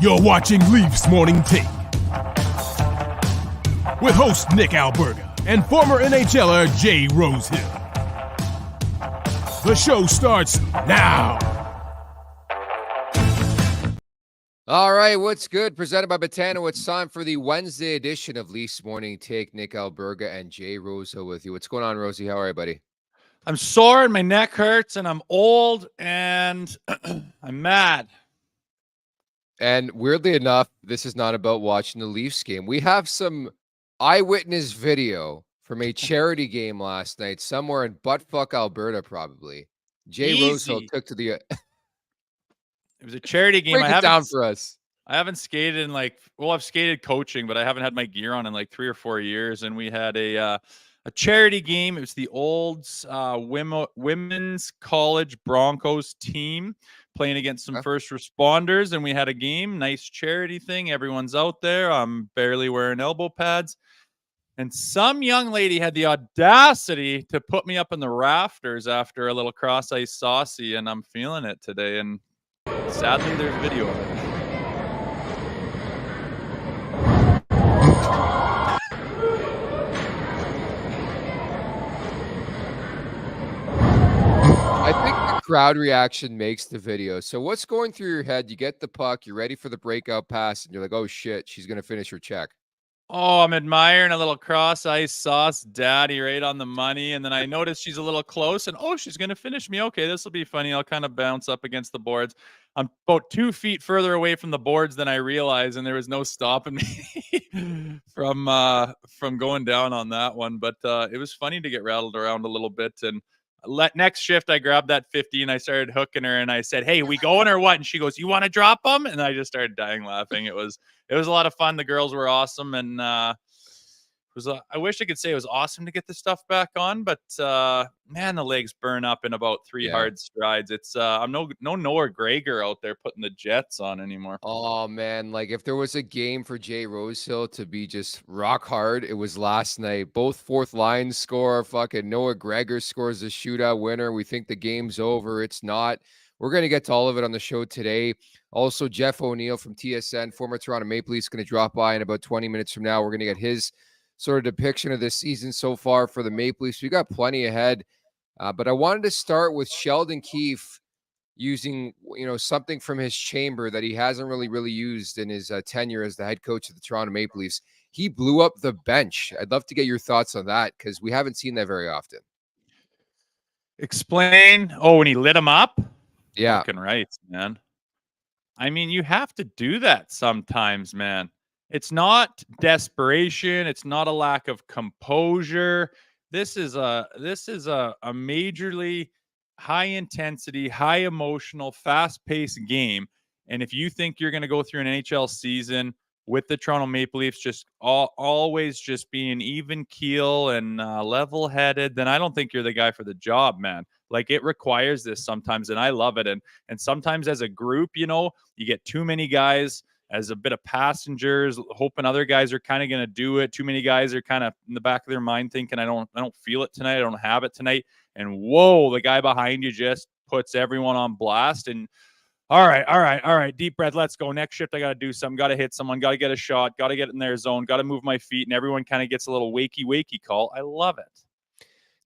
You're watching Leafs Morning Take with host Nick Alberga and former NHLer Jay Rosehill. The show starts now. All right, what's good? Presented by Betano. It's time for the Wednesday edition of Leafs Morning Take. Nick Alberga and Jay Rosehill with you. What's going on, Rosie? How are you, buddy? I'm sore and my neck hurts and I'm old and I'm mad. And weirdly enough, this is not about watching the Leafs game. We have some eyewitness video from a charity game last night somewhere in buttfuck Alberta, probably. Jay Rosehill took to the... It was a charity game. Break it down for us. I haven't skated in I've skated coaching, but I haven't had my gear on in like 3 or 4 years. And we had a charity game. It was the Olds women's college Broncos team playing against some first responders. And we had a game, nice charity thing. Everyone's out there. I'm barely wearing elbow pads. And some young lady had the audacity to put me up in the rafters after a little cross-ice saucy, and I'm feeling it today. And sadly, there's video of it. I think the crowd reaction makes the video. So what's going through your head? You get the puck, you're ready for the breakout pass, and you're like, oh shit, she's going to finish her check. Oh, I'm admiring a little cross-ice sauce daddy right on the money. And then I noticed she's a little close and, oh, she's going to finish me. Okay, this will be funny. I'll kind of bounce up against the boards. I'm about 2 feet further away from the boards than I realized, and there was no stopping me from going down on that one. But it was funny to get rattled around a little bit. And next shift, I grabbed that 50 and I started hooking her and I said, hey, we going or what? And she goes, you want to drop them? And I just started dying laughing. It was a lot of fun. The girls were awesome. And I wish I could say it was awesome to get the stuff back on, but man, the legs burn up in about 3 hard strides. It's I'm no Noah Gregor out there putting the Jets on anymore. Oh man, like if there was a game for Jay Rosehill to be just rock hard, it was last night. Both fourth lines score. Fucking Noah Gregor scores the shootout winner. We think the game's over. It's not. We're going to get to all of it on the show today. Also, Jeff O'Neill from TSN, former Toronto Maple Leafs, going to drop by in about 20 minutes from now. We're going to get his sort of depiction of this season so far for the Maple Leafs. We got plenty ahead, but I wanted to start with Sheldon Keefe using, something from his chamber that he hasn't really used in his tenure as the head coach of the Toronto Maple Leafs. He blew up the bench. I'd love to get your thoughts on that because we haven't seen that very often. Explain. Oh, when he lit him up? Yeah. Fucking right, man. I mean, you have to do that sometimes, man. It's not desperation. It's not a lack of composure. This is a majorly high intensity, high emotional, fast-paced game. And if you think you're going to go through an NHL season with the Toronto Maple Leafs just always just being even keel and level-headed, then I don't think you're the guy for the job, man. Like, it requires this sometimes, and I love it. And sometimes as a group, you get too many guys as a bit of passengers, hoping other guys are kind of going to do it. Too many guys are kind of in the back of their mind thinking, I don't feel it tonight. I don't have it tonight. And whoa, the guy behind you just puts everyone on blast. And all right. Deep breath. Let's go. Next shift, I got to do something. Got to hit someone. Got to get a shot. Got to get in their zone. Got to move my feet. And everyone kind of gets a little wakey call. I love it.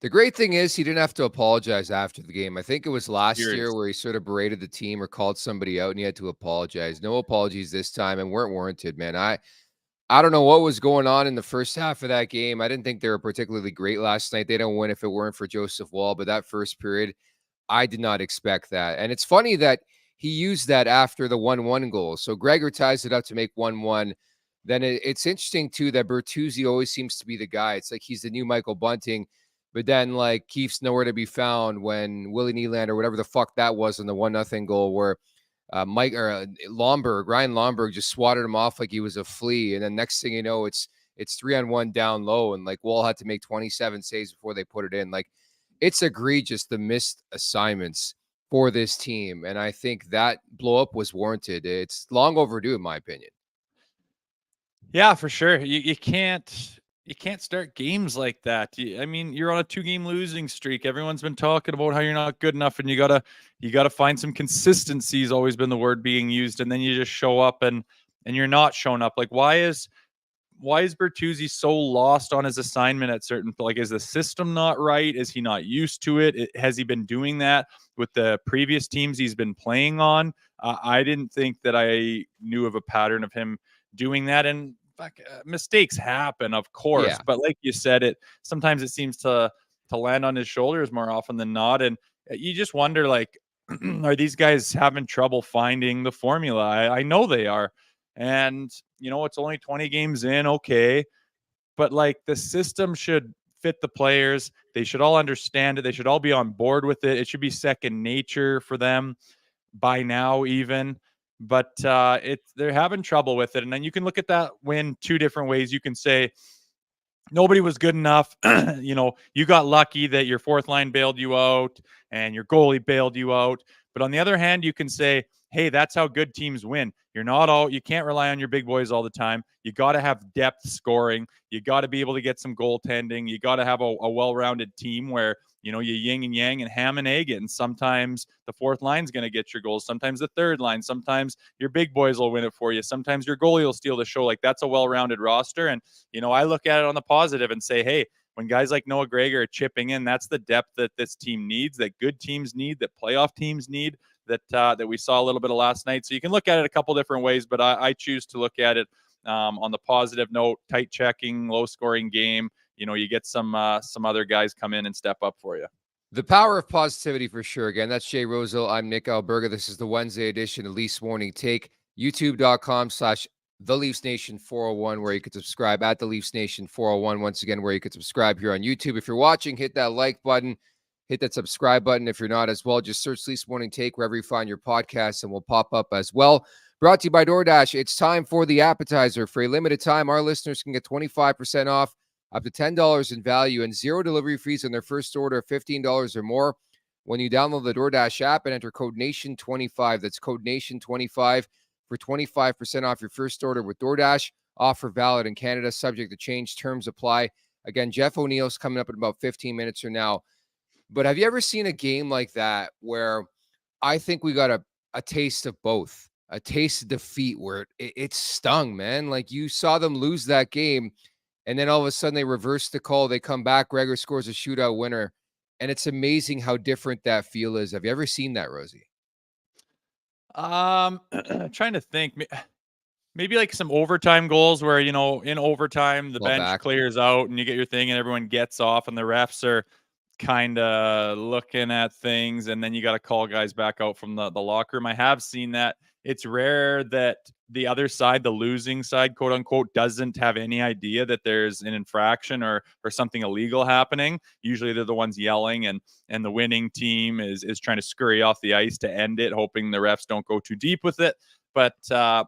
The great thing is he didn't have to apologize after the game. I think it was last year where he sort of berated the team or called somebody out and he had to apologize. No apologies this time and weren't warranted, man. I don't know what was going on in the first half of that game. I didn't think they were particularly great last night. They don't win if it weren't for Joseph Woll, but that first period, I did not expect that. And it's funny that he used that after the 1-1 goal. So Gregor ties it up to make 1-1. Then it's interesting, too, that Bertuzzi always seems to be the guy. It's like he's the new Michael Bunting. But then, like, Keefe's nowhere to be found when Willie Nylander, whatever the fuck that was in the 1-0 goal where Ryan Lomberg just swatted him off like he was a flea. And then next thing you know, it's 3-on-1 down low. And, like, Woll had to make 27 saves before they put it in. Like, it's egregious, the missed assignments for this team. And I think that blow up was warranted. It's long overdue, in my opinion. Yeah, for sure. You can't you can't start games like that. I mean, you're on a 2-game losing streak. Everyone's been talking about how you're not good enough, and you gotta find some consistency. Has always been the word being used, and then you just show up and you're not showing up. Like, why is Bertuzzi so lost on his assignment at certain, like, is the system not right? Is he not used to it? Has he been doing that with the previous teams he's been playing on? I didn't think that I knew of a pattern of him doing that. And mistakes happen, of course, Yeah. but like you said, sometimes it seems to land on his shoulders more often than not. And you just wonder, like, are these guys having trouble finding the formula? I know they are. And, it's only 20 games in, okay. But, like, the system should fit the players. They should all understand it. They should all be on board with it. It should be second nature for them by now even. But they're having trouble with it. And then you can look at that win two different ways. You can say, nobody was good enough. You got lucky that your fourth line bailed you out and your goalie bailed you out. But on the other hand, you can say, hey, that's how good teams win. You can't rely on your big boys all the time. You got to have depth scoring. You got to be able to get some goaltending. You got to have a well-rounded team where, you yin and yang and ham and egg it. And sometimes the fourth line's going to get your goals. Sometimes the third line. Sometimes your big boys will win it for you. Sometimes your goalie will steal the show. Like, that's a well-rounded roster. And, I look at it on the positive and say, hey, when guys like Noah Gregor are chipping in, that's the depth that this team needs, that good teams need, that playoff teams need, that we saw a little bit of last night. So you can look at it a couple different ways, but I choose to look at it on the positive note, tight checking, low scoring game. You get some other guys come in and step up for you. The power of positivity for sure. Again, that's Jay Rosehill. I'm Nick Alberga. This is the Wednesday edition of Leafs Morning Take. YouTube.com/The Leafs Nation 401, where you can subscribe, at The Leafs Nation 401. Once again, where you can subscribe here on YouTube. If you're watching, hit that like button, hit that subscribe button. If you're not as well, just search Leafs Morning Take wherever you find your podcasts and we'll pop up as well. Brought to you by DoorDash. It's time for the appetizer. For a limited time, our listeners can get 25% off, up to $10 in value, and 0 delivery fees on their first order of $15 or more when you download the DoorDash app and enter code NATION25. That's code NATION25 for 25% off your first order with DoorDash. Offer valid in Canada, subject to change. Terms apply. Again, Jeff O'Neill's coming up in about 15 minutes from now. But have you ever seen a game like that where I think we got a taste of both, a taste of defeat where it stung, man? Like, you saw them lose that game, and then all of a sudden they reverse the call. They come back. Gregor scores a shootout winner. And it's amazing how different that feel is. Have you ever seen that, Rosie? Trying to think. Maybe like some overtime goals where, in overtime, the bench clears out and you get your thing and everyone gets off and the refs are kind of looking at things, and then you got to call guys back out from the locker room. I have seen that. It's rare that the other side, the losing side, quote unquote, doesn't have any idea that there's an infraction or something illegal happening. Usually they're the ones yelling, and the winning team is trying to scurry off the ice to end it, hoping the refs don't go too deep with it. But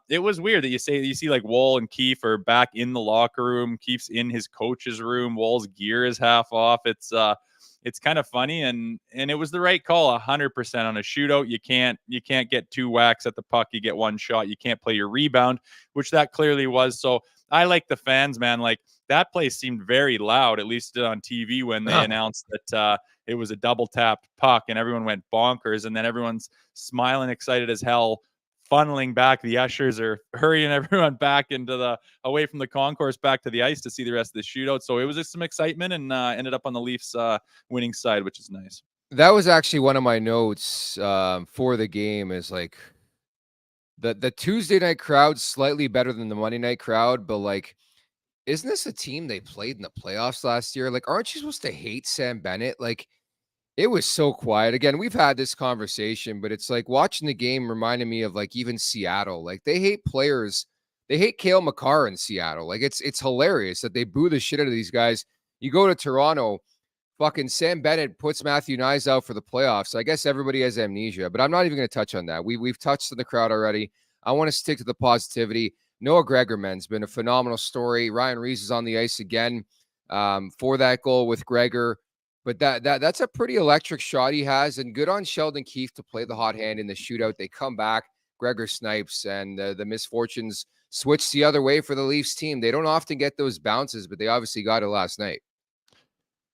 it was weird that you see like Woll and Keefe are back in the locker room. Keefe's in his coach's room. Woll's gear is half off. It's kind of funny, and it was the right call. 100% on a shootout. You can't get two whacks at the puck. You get one shot. You can't play your rebound, which that clearly was. So I like the fans, man. Like, that place seemed very loud, at least on TV, when they announced that it was a double tapped puck, and everyone went bonkers. And then everyone's smiling, excited as hell, funneling back. The ushers are hurrying everyone back away from the concourse back to the ice to see the rest of the shootout. So it was just some excitement, and ended up on the Leafs winning side, which is nice. That was actually one of my notes for the game, is like the Tuesday night crowd slightly better than the Monday night crowd, but like, isn't this a team they played in the playoffs last year? Like, aren't you supposed to hate Sam Bennett? Like, it was so quiet. Again, we've had this conversation, but it's like watching the game reminded me of like even Seattle. Like, they hate players. They hate Cale Makar in Seattle. Like, it's hilarious that they boo the shit out of these guys. You go to Toronto, fucking Sam Bennett puts Matthew Nyes out for the playoffs. I guess everybody has amnesia, but I'm not even going to touch on that. We've touched on the crowd already. I want to stick to the positivity. Noah Gregor, man's been a phenomenal story. Ryan Reeves is on the ice again for that goal with Gregor. But that's a pretty electric shot he has, and good on Sheldon Keefe to play the hot hand in the shootout. They come back, Gregor snipes, and the misfortunes switched the other way for the Leafs team. They don't often get those bounces, but they obviously got it last night.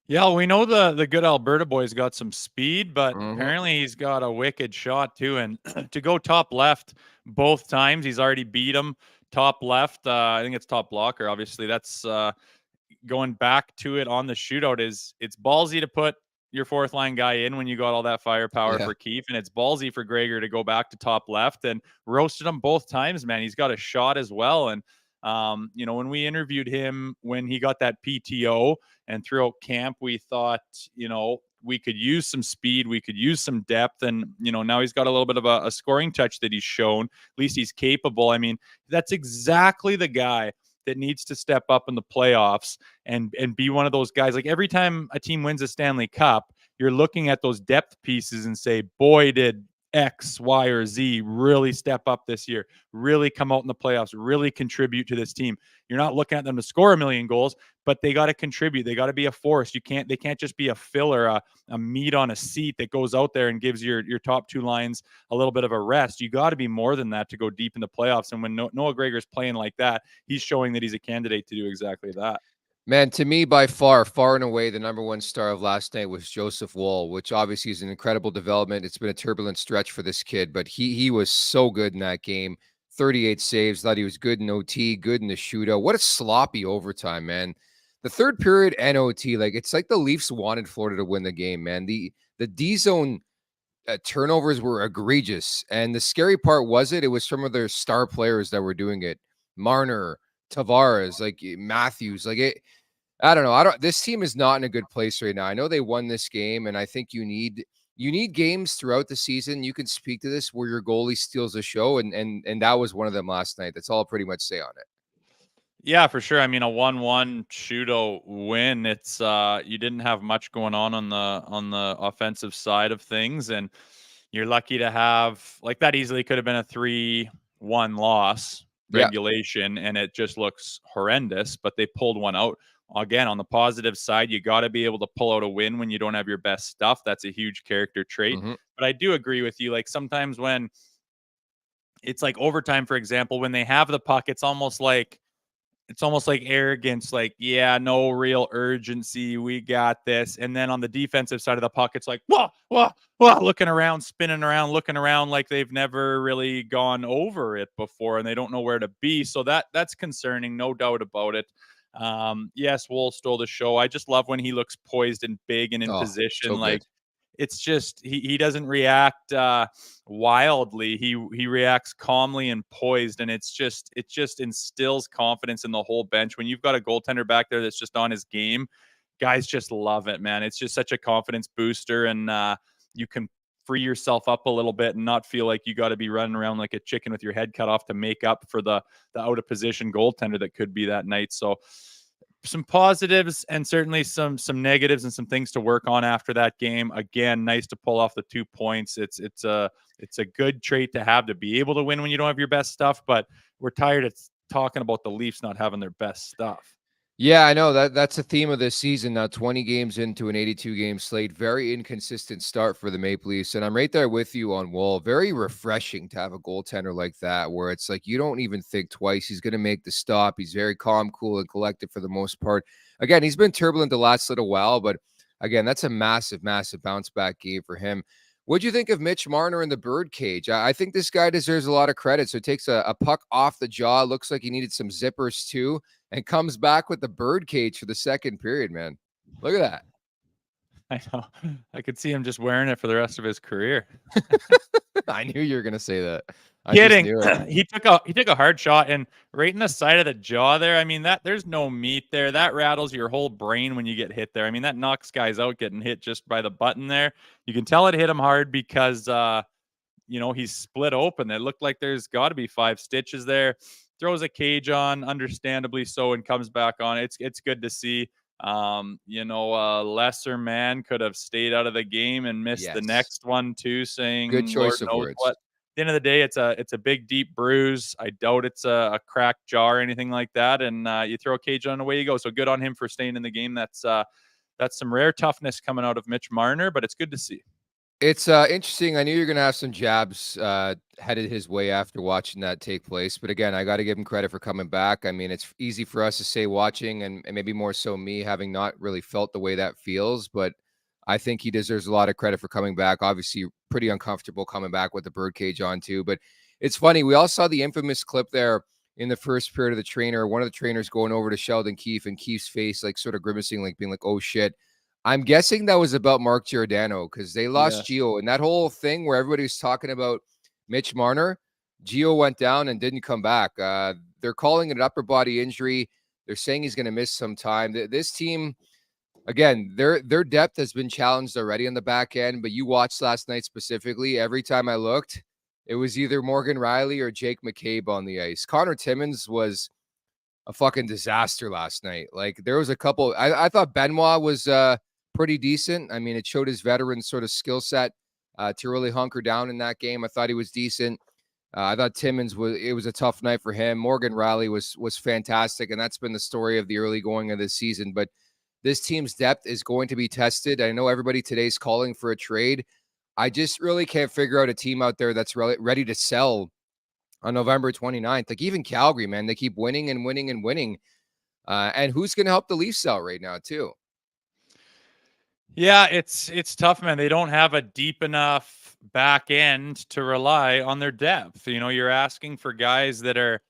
Yeah, we know the good Alberta boy's got some speed, but Mhm. apparently he's got a wicked shot too. And to go top left both times, he's already beat him. Top left, I think it's top blocker. Obviously, that's going back to it on the shootout. It's ballsy to put your fourth line guy in when you got all that firepower Yeah. for Keefe, and it's ballsy for Gregor to go back to top left and roasted him both times. Man, he's got a shot as well. And when we interviewed him when he got that PTO and throughout camp, we thought, we could use some speed, we could use some depth, and now he's got a little bit of a scoring touch that he's shown. At least he's capable. I mean, that's exactly the guy that needs to step up in the playoffs and be one of those guys. Like every time a team wins a Stanley Cup, you're looking at those depth pieces and say, boy, did X, Y, or Z really step up this year, really come out in the playoffs, really contribute to this team. You're not looking at them to score a million goals, but they got to contribute. They got to be a force. They can't just be a filler, a meat on a seat that goes out there and gives your top two lines a little bit of a rest. You got to be more than that to go deep in the playoffs. And when Noah Gregor's playing like that, he's showing that he's a candidate to do exactly that. Man, to me, by far and away, the number one star of last night was Joseph Woll, which obviously is an incredible development. It's been a turbulent stretch for this kid, but he was so good in that game. 38 saves. Thought he was good in OT, good in the shootout. What a sloppy overtime, man. The third period and OT, it's like the Leafs wanted Florida to win the game, man. The D zone turnovers were egregious, and the scary part was it was some of their star players that were doing it. Marner, Tavares, Matthews, I don't know. This team is not in a good place right now. I know they won this game, and I think you need games throughout the season. You can speak to this where your goalie steals a show, and that was one of them last night. That's all I'll pretty much say on it. Yeah, for sure. I mean, a 1-1 shootout win. It's you didn't have much going on the offensive side of things, and you're lucky to have that. Easily could have been a 3-1 loss regulation, and it just looks horrendous. But they pulled one out. Again, on the positive side, you got to be able to pull out a win when you don't have your best stuff. That's a huge character trait. Mm-hmm. But I do agree with you. Sometimes when it's overtime, for example, when they have the puck, it's almost like arrogance, yeah, no real urgency. We got this. And then on the defensive side of the puck, it's whoa, looking around, spinning around, looking around like they've never really gone over it before and they don't know where to be. So that's concerning, no doubt about it. Yes, Woll stole the show. I just love when he looks poised and big and in position. So it's just he doesn't react wildly. He reacts calmly and poised, and it just instills confidence in the whole bench. When you've got a goaltender back there that's just on his game, guys just love it, man. It's just such a confidence booster, and you can free yourself up a little bit and not feel like you got to be running around like a chicken with your head cut off to make up for the out of position goaltender that could be that night. So some positives and certainly some negatives and some things to work on after that game. Again, nice to pull off the 2 points. It's a good trait to have, to be able to win when you don't have your best stuff, but we're tired of talking about the Leafs not having their best stuff. Yeah, I know that's a theme of this season now. 20 games into an 82-game slate. Very inconsistent start for the Maple Leafs. And I'm right there with you on Woll. Very refreshing to have a goaltender like that, where it's you don't even think twice. He's going to make the stop. He's very calm, cool, and collected for the most part. Again, he's been turbulent the last little while, but again, that's a massive, massive bounce back game for him. What'd you think of Mitch Marner in the birdcage? I think this guy deserves a lot of credit. So it takes a puck off the jaw. Looks like he needed some zippers too, and comes back with the birdcage for the second period, man. Look at that. I know. I could see him just wearing it for the rest of his career. I knew you were going to say that. Kidding. He took a hard shot and right in the side of the jaw there. I mean, there's no meat there. That rattles your whole brain when you get hit there. I mean, that knocks guys out getting hit just by the button there. You can tell it hit him hard because he's split open. It looked like there's got to be 5 stitches there. Throws a cage on, understandably so, and comes back on. It's good to see. A lesser man could have stayed out of the game and missed the next one too, saying good choice of words. What. At the end of the day, it's a big, deep bruise. I doubt it's a cracked jaw or anything like that. And you throw a cage on, away you go. So good on him for staying in the game. That's some rare toughness coming out of Mitch Marner, but it's good to see. It's interesting. I knew you're going to have some jabs headed his way after watching that take place. But again, I got to give him credit for coming back. I mean, it's easy for us to say watching, and maybe more so me having not really felt the way that feels. But I think he deserves a lot of credit for coming back. Obviously, pretty uncomfortable coming back with the birdcage on too. But it's funny. We all saw the infamous clip there in the first period of the trainer. One of the trainers going over to Sheldon Keefe, and Keefe's face like sort of grimacing, like being like, "Oh shit." I'm guessing that was about Mark Giordano because they lost Gio, and that whole thing where everybody was talking about Mitch Marner, Gio went down and didn't come back. They're calling it an upper body injury. They're saying he's going to miss some time. This team, again, their depth has been challenged already on the back end, but you watched last night specifically. Every time I looked, it was either Morgan Riley or Jake McCabe on the ice. Connor Timmins was a fucking disaster last night. Like there was a couple. I thought Benoit was pretty decent. I mean, it showed his veteran sort of skill set to really hunker down in that game. I thought he was decent. I thought Timmins was a tough night for him. Morgan Riley was fantastic, and that's been the story of the early going of this season. But this team's depth is going to be tested. I know everybody today's calling for a trade. I just really can't figure out a team out there that's ready to sell on November 29th. Like even Calgary, man, they keep winning and winning and winning. And who's going to help the Leafs out right now too? Yeah, it's tough, man. They don't have a deep enough back end to rely on their depth. You know, you're asking for guys that are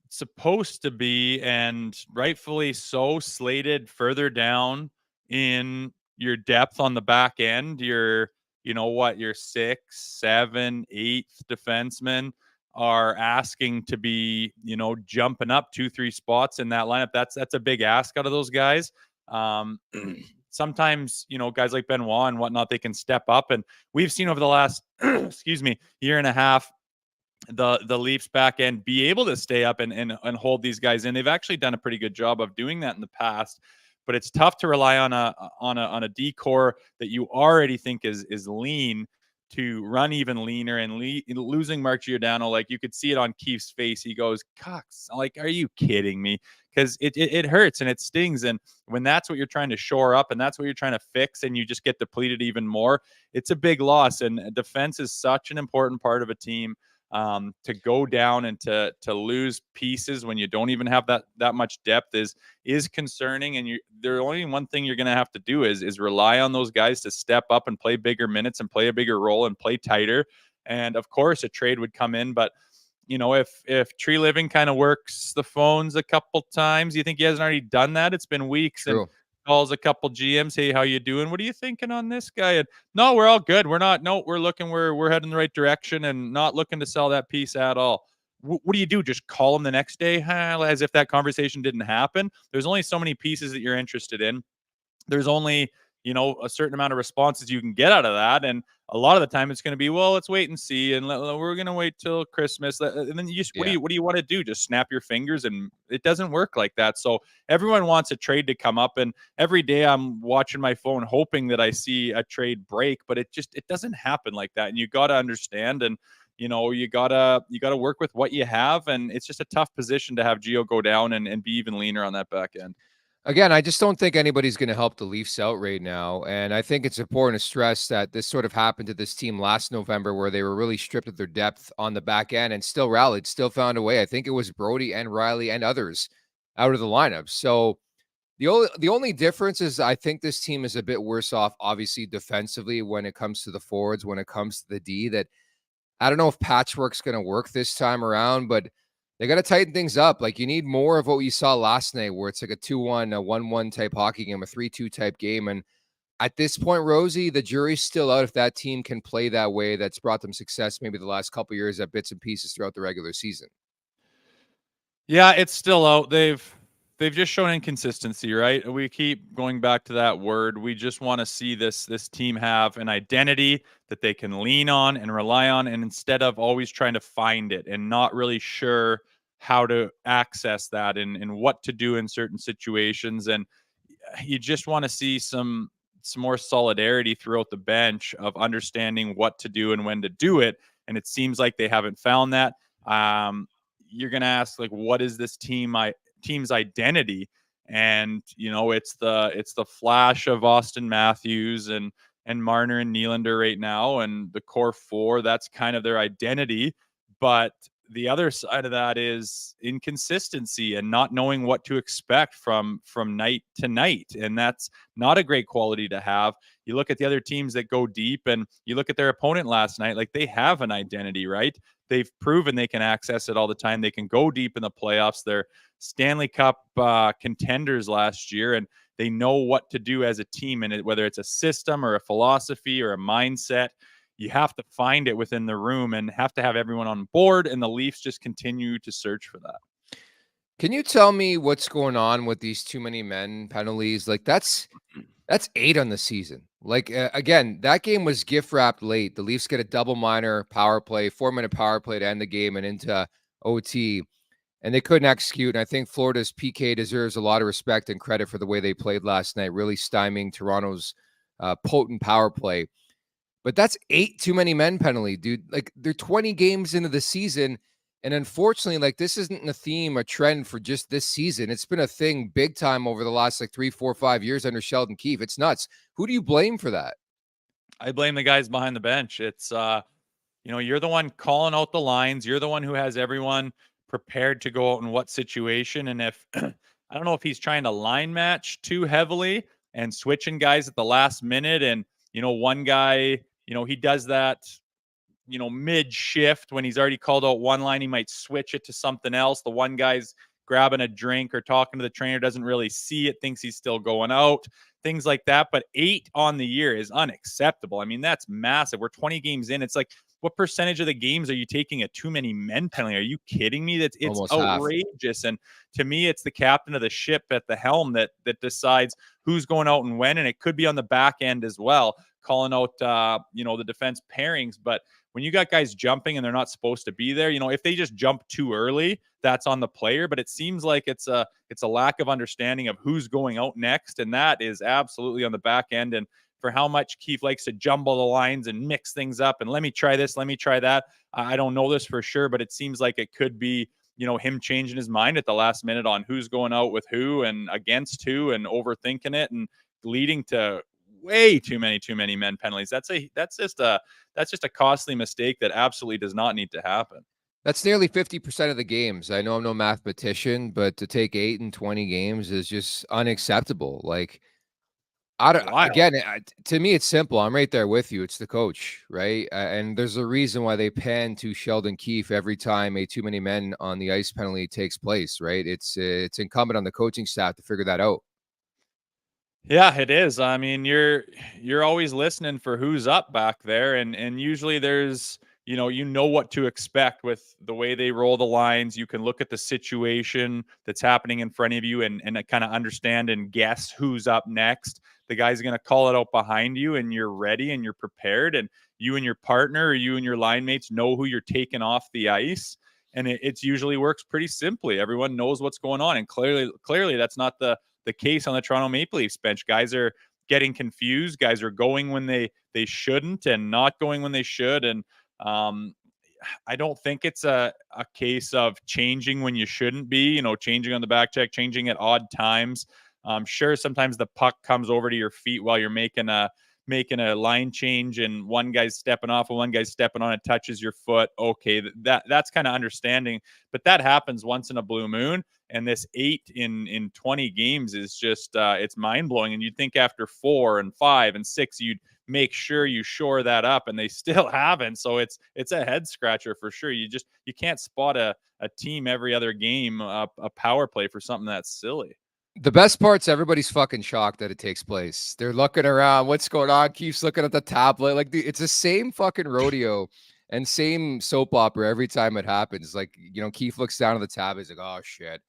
supposed to be, and rightfully so, slated further down in your depth on the back end. Your, you know what, your 6th, 7th, 8th defensemen are asking to be, you know, jumping up 2-3 spots in that lineup. That's a big ask out of those guys. Sometimes, you know, guys like Benoit and whatnot, they can step up. And we've seen over the last, excuse me, year and a half, the Leafs back end be able to stay up and hold these guys in. They've actually done a pretty good job of doing that in the past, but it's tough to rely on a decor that you already think is lean to run even leaner. And losing Mark Giordano, like you could see it on Keefe's face. He goes, "Cox, like, are you kidding me?" Because it hurts and it stings. And when that's what you're trying to shore up and that's what you're trying to fix, and you just get depleted even more, it's a big loss. And defense is such an important part of a team. To go down and to lose pieces when you don't even have that much depth is concerning. And the only one thing you're going to have to do is rely on those guys to step up and play bigger minutes and play a bigger role and play tighter. And of course, a trade would come in, but you know, if Tree Living kind of works the phones a couple times, you think he hasn't already done that? It's been weeks. True. And calls a couple GMs, "Hey, how you doing? What are you thinking on this guy?" And no, we're all good. We're not. No, we're looking. We're heading in the right direction and not looking to sell that piece at all. What do you do? Just call him the next day, as if that conversation didn't happen? There's only so many pieces that you're interested in. There's only, you know, a certain amount of responses you can get out of that. And a lot of the time it's going to be, well, let's wait and see. And we're going to wait till Christmas. And then you just, what do you want to do? Just snap your fingers? And it doesn't work like that. So everyone wants a trade to come up. And every day I'm watching my phone, hoping that I see a trade break, but it doesn't happen like that. And you got to understand. And, you know, you gotta work with what you have. And it's just a tough position to have Gio go down and be even leaner on that back end. Again, I just don't think anybody's going to help the Leafs out right now. And I think it's important to stress that this sort of happened to this team last November where they were really stripped of their depth on the back end and still rallied, still found a way. I think it was Brody and Riley and others out of the lineup. So the only difference is I think this team is a bit worse off, obviously, defensively when it comes to the forwards, when it comes to the D. That I don't know if patchwork's going to work this time around, but they got to tighten things up. Like you need more of what you saw last night, where it's like a 2-1, a 1-1 type hockey game, a 3-2 type game. And at this point, Rosie, the jury's still out if that team can play that way. That's brought them success maybe the last couple of years at bits and pieces throughout the regular season. Yeah, it's still out. They've just shown inconsistency, right? We keep going back to that word. We just want to see this team have an identity that they can lean on and rely on, and instead of always trying to find it and not really sure how to access that and what to do in certain situations. And you just want to see some more solidarity throughout the bench of understanding what to do and when to do it. And it seems like they haven't found that. You're going to ask, like, what is this team's identity? And, you know, it's the flash of Austin Matthews and Marner and Nylander right now, and the core four, that's kind of their identity. But the other side of that is inconsistency and not knowing what to expect from night to night. And that's not a great quality to have. You look at the other teams that go deep, and you look at their opponent last night, like they have an identity, right? They've proven they can access it all the time. They can go deep in the playoffs. They're Stanley Cup contenders last year, and they know what to do as a team. And whether it's a system or a philosophy or a mindset, you have to find it within the room and have to have everyone on board. And the Leafs just continue to search for that. Can you tell me what's going on with these too many men penalties? Like that's 8 on the season. Like, again, that game was gift wrapped late. The Leafs get a double minor power play, 4-minute power play to end the game and into OT, and they couldn't execute. And I think Florida's PK deserves a lot of respect and credit for the way they played last night, really stymieing Toronto's potent power play. But that's 8 too many men penalty, dude. Like, they're 20 games into the season. And unfortunately, like, this isn't a theme, a trend for just this season. It's been a thing big time over the last 3, 4, 5 years under Sheldon Keefe. It's nuts. Who do you blame for that? I blame the guys behind the bench. It's, you're the one calling out the lines. You're the one who has everyone prepared to go out in what situation. And if, I don't know if he's trying to line match too heavily and switching guys at the last minute. And, one guy, he does that, mid shift when he's already called out one line, he might switch it to something else. The one guy's grabbing a drink or talking to the trainer, doesn't really see it, thinks he's still going out, things like that. But 8 on the year is unacceptable. I mean, that's massive. We're 20 games in. It's like, what percentage of the games are you taking a too many men penalty? Are you kidding me? It's Almost outrageous. Half. And to me, it's the captain of the ship at the helm that decides who's going out and when. And it could be on the back end as well, calling out, the defense pairings. But when you got guys jumping and they're not supposed to be there, if they just jump too early, that's on the player. But it seems like it's a lack of understanding of who's going out next. And that is absolutely on the back end. And for how much Keefe likes to jumble the lines and mix things up and let me try this, let me try that. I don't know this for sure, but it seems like it could be, him changing his mind at the last minute on who's going out with who and against who and overthinking it and leading to way too many men penalties. That's just a costly mistake that absolutely does not need to happen. That's nearly 50% of the games. I know I'm no mathematician, but to take 8 in 20 games is just unacceptable. Like, again, to me, it's simple. I'm right there with you. It's the coach, right? And there's a reason why they pan to Sheldon Keefe every time a too many men on the ice penalty takes place, right? It's incumbent on the coaching staff to figure that out. Yeah, it is. I mean, you're always listening for who's up back there, and usually there's what to expect with the way they roll the lines. You can look at the situation that's happening in front of you and kind of understand and guess who's up next. The guy's going to call it out behind you, and you're ready and you're prepared, and you and your partner or you and your line mates know who you're taking off the ice. And it usually works pretty simply. Everyone knows what's going on. And clearly that's not the case on the Toronto Maple Leafs bench. Guys are getting confused. Guys are going when they shouldn't and not going when they should. And I don't think it's a case of changing when you shouldn't be, changing on the back check, changing at odd times. Sure, sometimes the puck comes over to your feet while you're making a line change and one guy's stepping off and one guy's stepping on it, touches your foot. Okay, that's kind of understanding, but that happens once in a blue moon. And this 8 in 20 games is just it's mind-blowing. And you'd think after 4 and 5 and 6 you'd make sure you shore that up, and they still haven't. So it's a head scratcher for sure. You can't spot a team every other game a power play for something that's silly. The best part's everybody's fucking shocked that it takes place. They're looking around. What's going on? Keeps looking at the tablet. Like, it's the same fucking rodeo and same soap opera every time it happens. Like, Keefe looks down at the tab. He's like, oh, shit.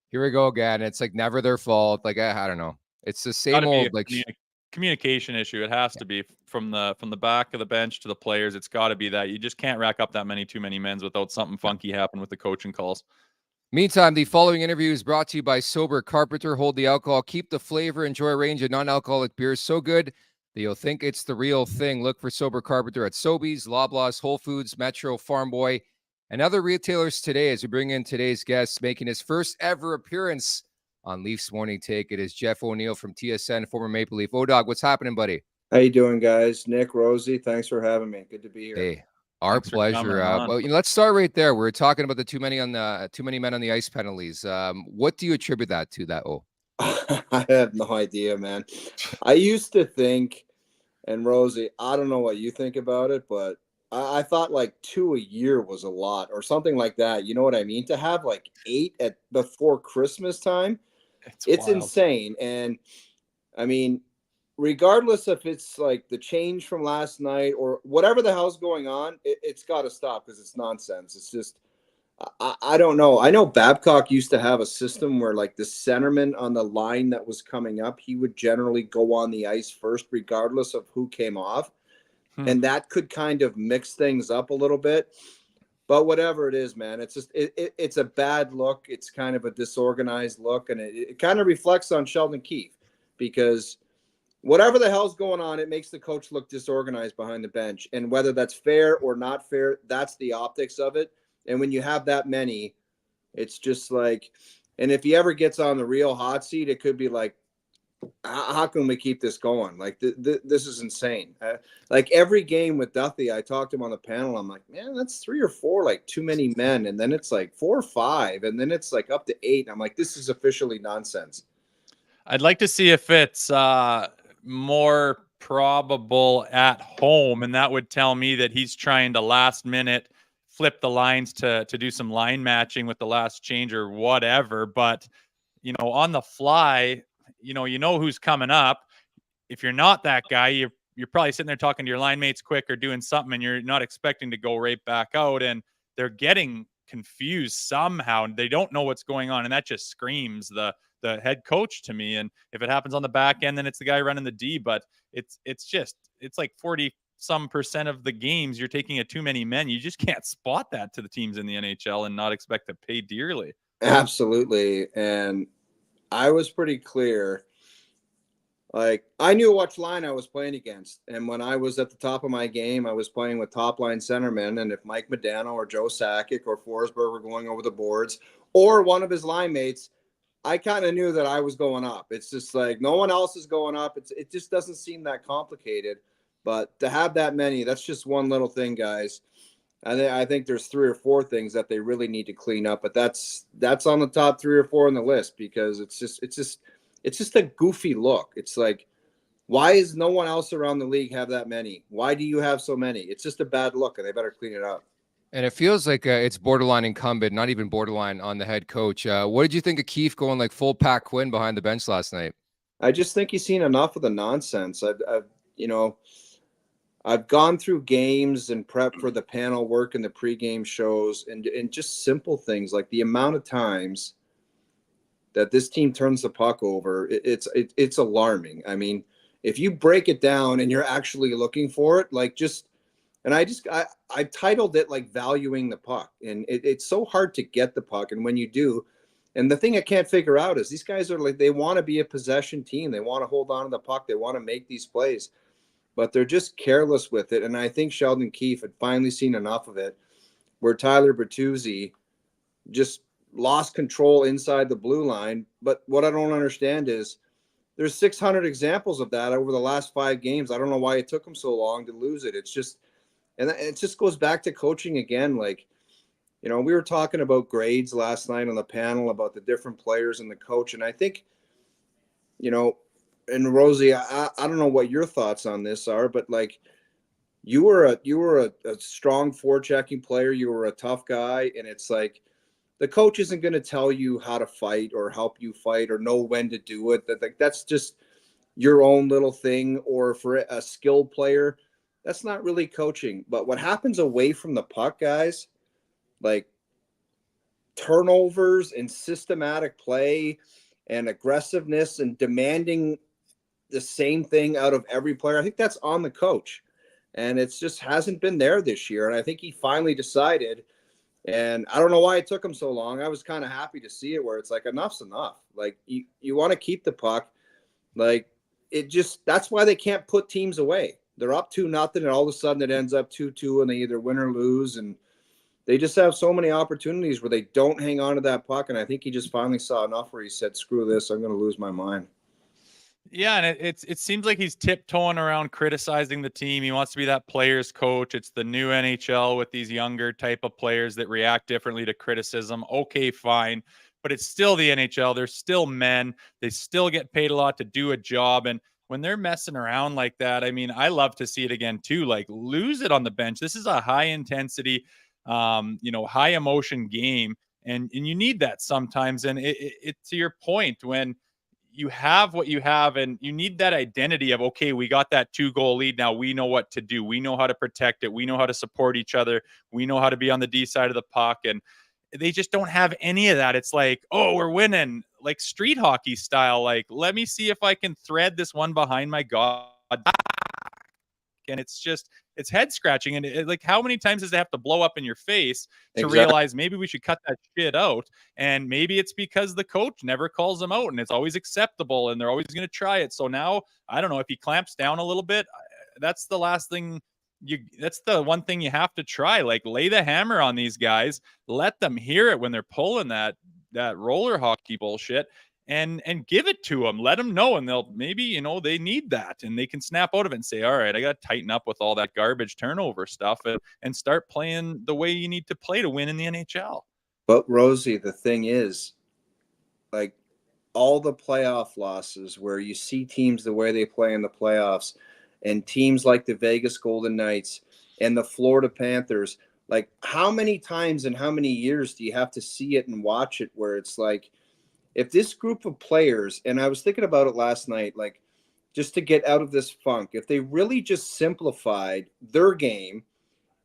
Here we go again. It's like never their fault. Like, I don't know. It's the same old, like, communication issue. It has to be from the back of the bench to the players. It's got to be that. You just can't rack up that too many men's without something funky happen with the coaching calls. Meantime, the following interview is brought to you by Sober Carpenter. Hold the alcohol, keep the flavor, enjoy a range of non-alcoholic beers so good that you'll think it's the real thing. Look for Sober Carpenter at Sobeys, Loblaws, Whole Foods, Metro, Farm Boy, and other retailers today as we bring in today's guest, making his first ever appearance on Leafs Morning Take. It is Jeff O'Neill from TSN, former Maple Leaf. O-Dog, what's happening, buddy? How you doing, guys? Nick, Rosie, thanks for having me. Good to be here. Hey, our Thanks for pleasure. coming on. Well, let's start right there. We're talking about the too many men on the ice penalties. What do you attribute that to? I have no idea, man. I used to think, and Rosie, I don't know what you think about it, but I thought like 2 a year was a lot or something like that. You know what I mean? To have like 8 at before Christmas time, it's wild. insane. And I mean, regardless if it's like the change from last night or whatever the hell's going on, it's got to stop because it's nonsense. It's just, I don't know. I know Babcock used to have a system where like the centerman on the line that was coming up, he would generally go on the ice first, regardless of who came off. And that could kind of mix things up a little bit. But whatever it is, man, it's just it's a bad look. It's kind of a disorganized look, and it kind of reflects on Sheldon Keefe because whatever the hell's going on, it makes the coach look disorganized behind the bench. And whether that's fair or not fair, that's the optics of it. And when you have that many, it's just like, and if he ever gets on the real hot seat, it could be like, how can we keep this going? Like, this is insane. Like every game with Duthie, I talked to him on the panel. I'm like, man, that's 3 or 4, like too many men. And then it's like 4 or 5. And then it's like up to 8. And I'm like, this is officially nonsense. I'd like to see if it's more probable at home. And that would tell me that he's trying to last minute flip the lines to do some line matching with the last change or whatever. But, on the fly, you know who's coming up. If you're not that guy, you're probably sitting there talking to your line mates quick or doing something, and you're not expecting to go right back out. And they're getting confused somehow. They don't know what's going on, and that just screams the head coach to me. And if it happens on the back end, then it's the guy running the D. But it's like 40% of the games you're taking a too many men. You just can't spot that to the teams in the NHL and not expect to pay dearly. Absolutely. And I was pretty clear. Like, I knew what line I was playing against. And when I was at the top of my game, I was playing with top line centermen. And if Mike Modano or Joe Sakic or Forsberg were going over the boards or one of his line mates, I kind of knew that I was going up. It's just like no one else is going up. It just doesn't seem that complicated. But to have that many, that's just one little thing, guys. I think there's 3 or 4 things that they really need to clean up, but that's on the top 3 or 4 on the list because it's just a goofy look. It's like, why is no one else around the league have that many? Why do you have so many? It's just a bad look, and they better clean it up. And it feels like it's borderline incumbent, not even borderline on the head coach. What did you think of Keefe going like full Pat Quinn behind the bench last night? I just think he's seen enough of the nonsense. I've gone through games and prep for the panel work and the pregame shows and just simple things like the amount of times that this team turns the puck over. It's alarming. I mean, if you break it down and you're actually looking for it, like I titled it like valuing the puck, and it's so hard to get the puck. And when you do, and the thing I can't figure out is these guys are like, they want to be a possession team. They want to hold on to the puck. They want to make these plays. But they're just careless with it. And I think Sheldon Keefe had finally seen enough of it where Tyler Bertuzzi just lost control inside the blue line. But what I don't understand is there's 600 examples of that over the last 5 games. I don't know why it took him so long to lose it. It's just, and it just goes back to coaching again. Like, we were talking about grades last night on the panel about the different players and the coach. And I think, and Rosie, I don't know what your thoughts on this are, but like you were a strong forechecking player. You were a tough guy. And it's like, the coach isn't going to tell you how to fight or help you fight or know when to do it. That's just your own little thing. Or for a skilled player, that's not really coaching. But what happens away from the puck, guys, like turnovers and systematic play and aggressiveness and demanding the same thing out of every player, I think that's on the coach. And it's just hasn't been there this year. And I think he finally decided, and I don't know why it took him so long. I was kind of happy to see it where it's like, enough's enough. Like you want to keep the puck. Like that's why they can't put teams away. They're up 2-0 and all of a sudden it ends up 2-2 and they either win or lose. And they just have so many opportunities where they don't hang on to that puck. And I think he just finally saw enough where he said, screw this, I'm going to lose my mind. Yeah, and it seems like he's tiptoeing around criticizing the team. He wants to be that player's coach. It's the new NHL with these younger type of players that react differently to criticism. Okay, fine, but it's still the NHL. They're still men. They still get paid a lot to do a job, and when they're messing around like that, I mean, I love to see it again too. Like, lose it on the bench. This is a high intensity, high emotion game, and you need that sometimes. And it to your point, when you have what you have and you need that identity of, okay, we got that 2-goal lead. Now we know what to do. We know how to protect it. We know how to support each other. We know how to be on the D side of the puck. And they just don't have any of that. It's like, oh, we're winning, like street hockey style. Like, let me see if I can thread this one behind my god. And it's head scratching. And like, how many times does it have to blow up in your face to realize maybe we should cut that shit out? And maybe it's because the coach never calls them out and it's always acceptable and they're always going to try it. So now, I don't know, if he clamps down a little bit, that's the last thing that's the one thing you have to try. Like, lay the hammer on these guys, let them hear it when they're pulling that roller hockey bullshit. And give it to them, let them know, and they'll maybe, they need that and they can snap out of it and say, all right, I got to tighten up with all that garbage turnover stuff and start playing the way you need to play to win in the NHL. But Rosie, the thing is, like, all the playoff losses where you see teams the way they play in the playoffs and teams like the Vegas Golden Knights and the Florida Panthers, like, how many times and how many years do you have to see it and watch it where it's like, if this group of players, and I was thinking about it last night, like, just to get out of this funk, if they really just simplified their game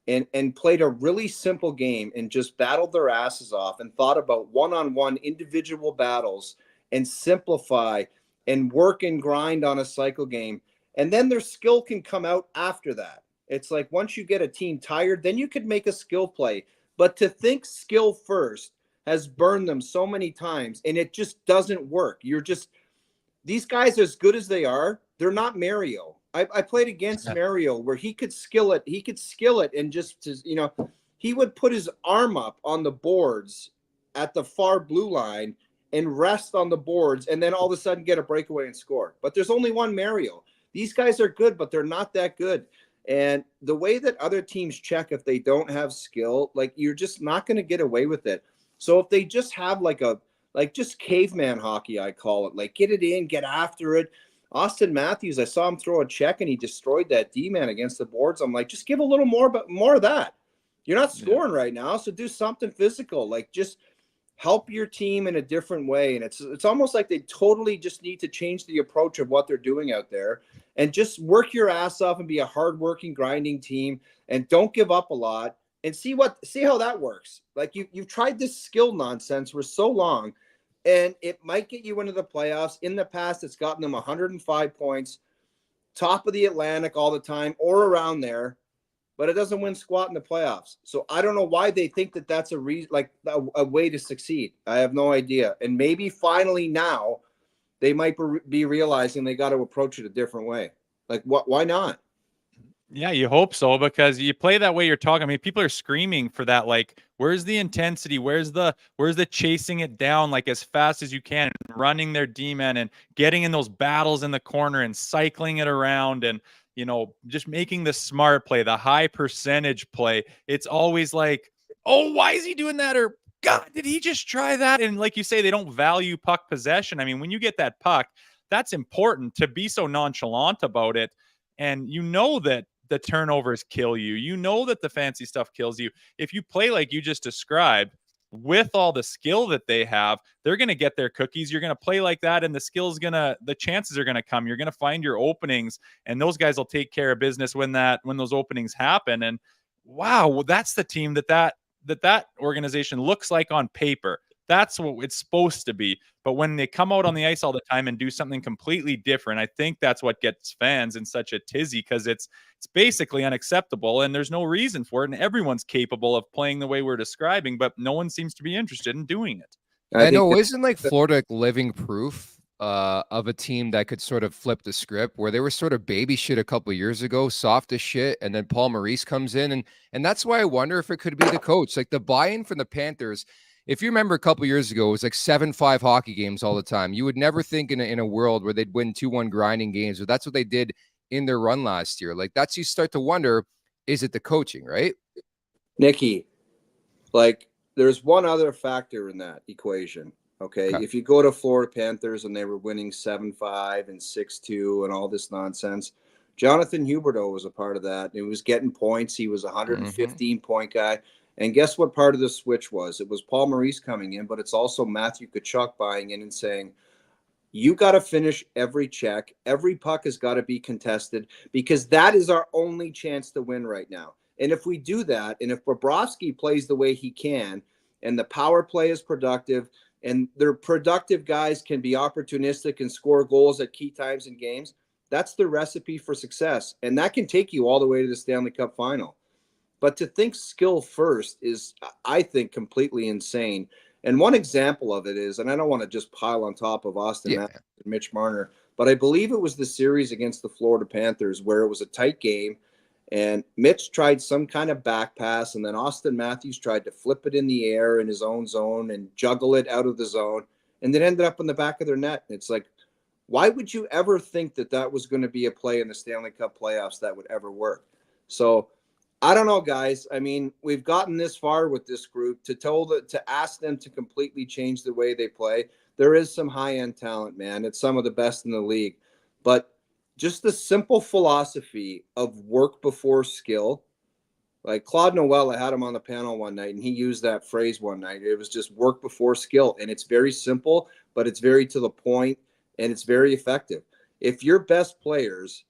and played a really simple game and just battled their asses off and thought about one-on-one individual battles and simplify and work and grind on a cycle game, and then their skill can come out after that. It's like, once you get a team tired, then you could make a skill play. But to think skill first has burned them so many times, and it just doesn't work. These guys, as good as they are, they're not Mario. I played against Mario where he could skill it. He could skill it and he would put his arm up on the boards at the far blue line and rest on the boards and then all of a sudden get a breakaway and score. But there's only one Mario. These guys are good, but they're not that good. And the way that other teams check if they don't have skill, like, you're just not going to get away with it. So if they just have just caveman hockey, I call it, like, get it in, get after it. Austin Matthews, I saw him throw a check and he destroyed that D-man against the boards. I'm like, just give a little more, but more of that. You're not scoring right now, so do something physical. Like, just help your team in a different way. And it's almost like they totally just need to change the approach of what they're doing out there and just work your ass off and be a hardworking, grinding team and don't give up a lot. And see how that works. Like, you've tried this skill nonsense for so long, and it might get you into the playoffs. In the past, it's gotten them 105 points, top of the Atlantic all the time, or around there, but it doesn't win squat in the playoffs. So I don't know why they think that that's a way to succeed. I have no idea. And maybe finally now they might be realizing they got to approach it a different way. Like, why not? Yeah, you hope so, because you play that way you're talking. I mean, people are screaming for that. Like, where's the intensity? Where's the chasing it down, like, as fast as you can, and running their D-men and getting in those battles in the corner and cycling it around and, just making the smart play, the high percentage play. It's always like, oh, why is he doing that? Or, God, did he just try that? And like you say, they don't value puck possession. I mean, when you get that puck, that's important. To be so nonchalant about it, and that the turnovers kill you. That the fancy stuff kills you. If you play like you just described, with all the skill that they have, they're going to get their cookies. You're going to play like that, and the chances are going to come. You're going to find your openings, and those guys will take care of business when those openings happen. And wow, that's the team that organization looks like on paper. That's what it's supposed to be. But when they come out on the ice all the time and do something completely different, I think that's what gets fans in such a tizzy, because it's basically unacceptable and there's no reason for it. And everyone's capable of playing the way we're describing, but no one seems to be interested in doing it. I know, isn't like Florida living proof of a team that could sort of flip the script, where they were sort of baby shit a couple of years ago, soft as shit, and then Paul Maurice comes in, and that's why I wonder if it could be the coach. Like, the buy-in from the Panthers, if you remember a couple years ago, it was like 7-5 hockey games all the time. You would never think in a world where they'd win 2-1 grinding games, but that's what they did in their run last year. Like, that's, you start to wonder, is it the coaching, right? Nikki, like, there's one other factor in that equation. Okay. If you go to Florida Panthers and they were winning 7-5 and 6-2 and all this nonsense, Jonathan Huberdeau was a part of that. He was getting points. He was a 115 point guy. And guess what part of the switch was? It was Paul Maurice coming in, but it's also Matthew Tkachuk buying in and saying, you got to finish every check. Every puck has got to be contested, because that is our only chance to win right now. And if we do that, and if Bobrovsky plays the way he can, and the power play is productive, and their productive guys can be opportunistic and score goals at key times in games, that's the recipe for success. And that can take you all the way to the Stanley Cup final. But to think skill first is, I think, completely insane. And one example of it is, and I don't want to just pile on top of Austin Matthews and Mitch Marner, but I believe it was the series against the Florida Panthers where it was a tight game, and Mitch tried some kind of back pass, and then Austin Matthews tried to flip it in the air in his own zone and juggle it out of the zone, and it ended up in the back of their net. It's like, why would you ever think that that was going to be a play in the Stanley Cup playoffs that would ever work? So I don't know, guys. I mean, we've gotten this far with this group to ask them to completely change the way they play. There is some high-end talent, man. It's some of the best in the league. But just the simple philosophy of work before skill. Like Claude Noel, I had him on the panel one night, and he used that phrase one night. It was just work before skill. And it's very simple, but it's very to the point, and it's very effective. If your best players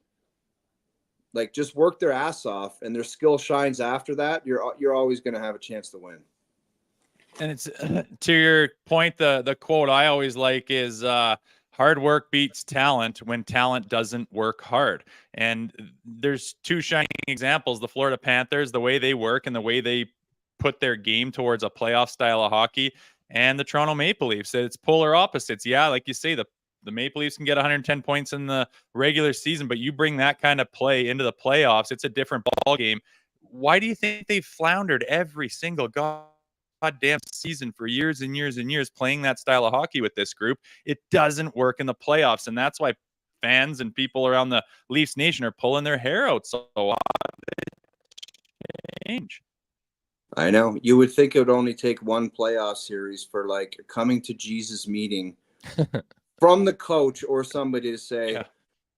like just work their ass off and their skill shines after that, you're always going to have a chance to win. And it's to your point, the quote I always like is hard work beats talent when talent doesn't work hard. And there's two shining examples: the Florida Panthers, the way they work and the way they put their game towards a playoff style of hockey, and the Toronto Maple Leafs. It's polar opposites. Yeah, like you say, the Maple Leafs can get 110 points in the regular season, but you bring that kind of play into the playoffs, it's a different ball game. Why do you think they've floundered every single goddamn season for years and years and years playing that style of hockey with this group? It doesn't work in the playoffs, and that's why fans and people around the Leafs Nation are pulling their hair out. So change. I know. You would think it would only take one playoff series for like a coming to Jesus meeting from the coach or somebody to say,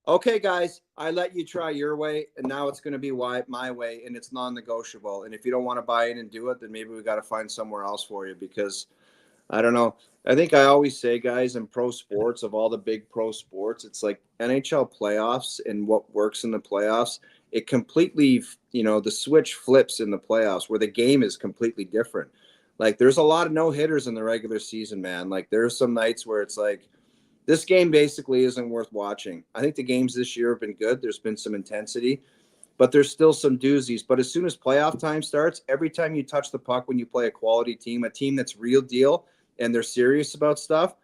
okay, guys, I let you try your way, and now it's going to be my way, and it's non-negotiable. And if you don't want to buy in and do it, then maybe we got to find somewhere else for you, because I don't know. I think I always say, guys, in pro sports, of all the big pro sports, it's like NHL playoffs and what works in the playoffs. It completely, the switch flips in the playoffs where the game is completely different. Like, there's a lot of no-hitters in the regular season, man. Like, there's some nights where it's like, this game basically isn't worth watching. I think the games this year have been good. There's been some intensity, but there's still some doozies. But as soon as playoff time starts, every time you touch the puck when you play a quality team, a team that's real deal and they're serious about stuff,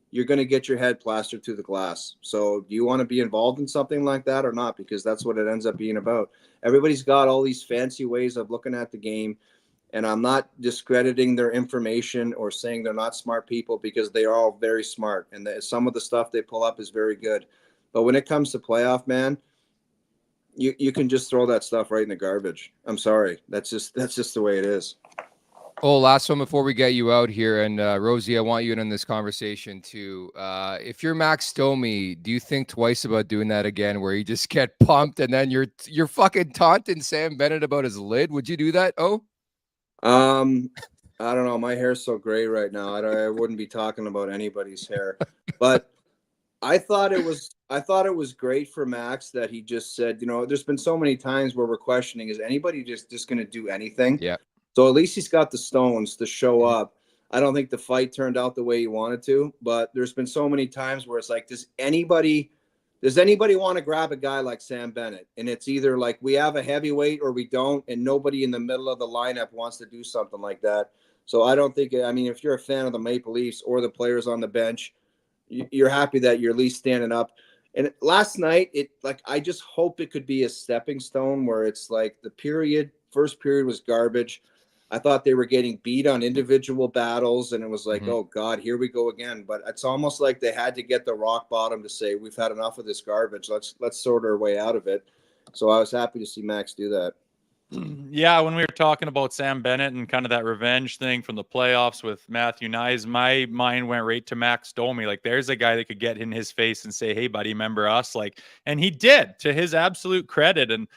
you're going to get your head plastered through the glass. So do you want to be involved in something like that or not? Because that's what it ends up being about. Everybody's got all these fancy ways of looking at the game. And I'm not discrediting their information or saying they're not smart people, because they are all very smart. And some of the stuff they pull up is very good. But when it comes to playoff, man, you can just throw that stuff right in the garbage. I'm sorry. That's just the way it is. Oh, last one before we get you out here. And Rosie, I want you in on this conversation too. If you're Max Domi, do you think twice about doing that again, where you just get pumped and then you're fucking taunting Sam Bennett about his lid? Would you do that? Oh? I don't know. My hair's so gray right now. I wouldn't be talking about anybody's hair, but I thought it was great for Max that he just said, there's been so many times where we're questioning, is anybody just going to do anything? Yeah. So at least he's got the stones to show up. I don't think the fight turned out the way he wanted to, but there's been so many times where it's like, does anybody want to grab a guy like Sam Bennett? And it's either like we have a heavyweight or we don't, and nobody in the middle of the lineup wants to do something like that. So I don't think, if you're a fan of the Maple Leafs or the players on the bench, you're happy that you're at least standing up. And last night, I just hope it could be a stepping stone where it's like the first period was garbage. I thought they were getting beat on individual battles, and it was like, Mhm. oh God, here we go again. But it's almost like they had to get the rock bottom to say, we've had enough of this garbage. Let's sort our way out of it. So I was happy to see Max do that. Yeah, when we were talking about Sam Bennett and kind of that revenge thing from the playoffs with Matthew Nyes, my mind went right to Max Domi. Like, there's a guy that could get in his face and say, hey, buddy, remember us? Like, and he did, to his absolute credit. And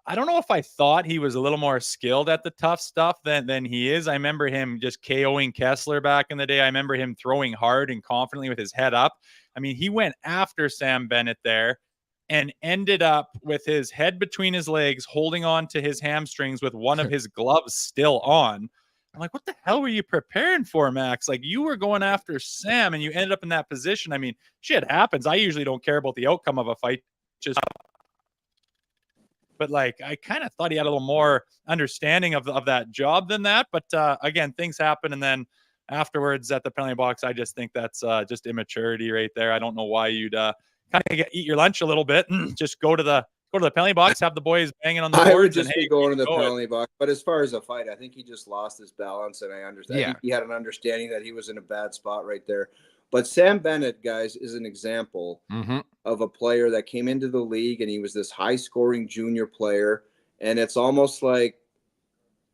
I don't know if I thought he was a little more skilled at the tough stuff than he is. I remember him just KOing Kessler back in the day. I remember him throwing hard and confidently with his head up. I mean, he went after Sam Bennett there and ended up with his head between his legs, holding on to his hamstrings with one of his gloves still on. I'm like, what the hell were you preparing for, Max? Like, you were going after Sam and you ended up in that position. I mean, shit happens. I usually don't care about the outcome of a fight. But like, I kind of thought he had a little more understanding of that job than that. But again, things happen. And then afterwards at the penalty box, I just think that's just immaturity right there. I don't know why you'd kind of eat your lunch a little bit and just go to the penalty box, have the boys banging on the boards. I would just and, be hey, going to the penalty box. But as far as a fight, I think he just lost his balance, and I understand. Yeah. I think he had an understanding that he was in a bad spot right there. But Sam Bennett, guys, is an example of a player that came into the league, and he was this high-scoring junior player. And it's almost like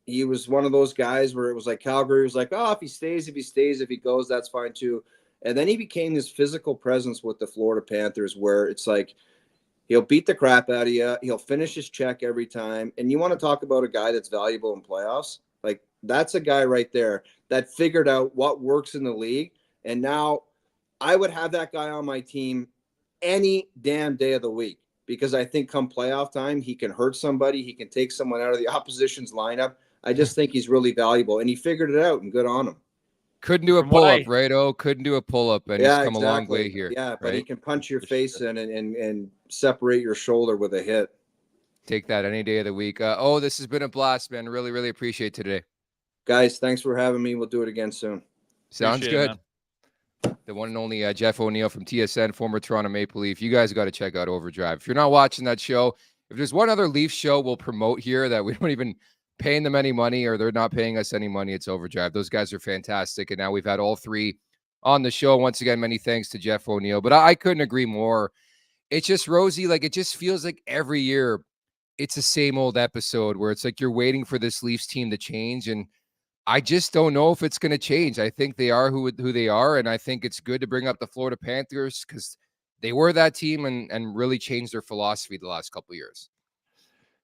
he was one of those guys where it was like Calgary was like, oh, if he stays, if he goes, that's fine too. And then he became this physical presence with the Florida Panthers where it's like he'll beat the crap out of you. He'll finish his check every time. And you want to talk about a guy that's valuable in playoffs? Like, that's a guy right there that figured out what works in the league. And now I would have that guy on my team any damn day of the week because I think come playoff time, he can hurt somebody. He can take someone out of the opposition's lineup. I just think he's really valuable. And he figured it out, and good on him. Couldn't do a pull-up, right? Oh, couldn't do a pull-up, and he's come a long way here. Yeah, right? but he can punch your face in and separate your shoulder with a hit. Take that any day of the week. This has been a blast, man. Really, really appreciate today. Guys, thanks for having me. We'll do it again soon. Sounds good. The one and only Jeff O'Neill from TSN, former Toronto Maple Leaf. You guys got to check out Overdrive. If you're not watching that show, if there's one other Leaf show we'll promote here that we don't even paying them any money or they're not paying us any money, it's Overdrive. Those guys are fantastic. And now we've had all three on the show. Once again, many thanks to Jeff O'Neill. But I couldn't agree more. It's just, Rosie, like, it just feels like every year it's the same old episode where it's like you're waiting for this Leafs team to change. And I just don't know if it's going to change. I think they are who they are. And I think it's good to bring up the Florida Panthers because they were that team and really changed their philosophy the last couple of years.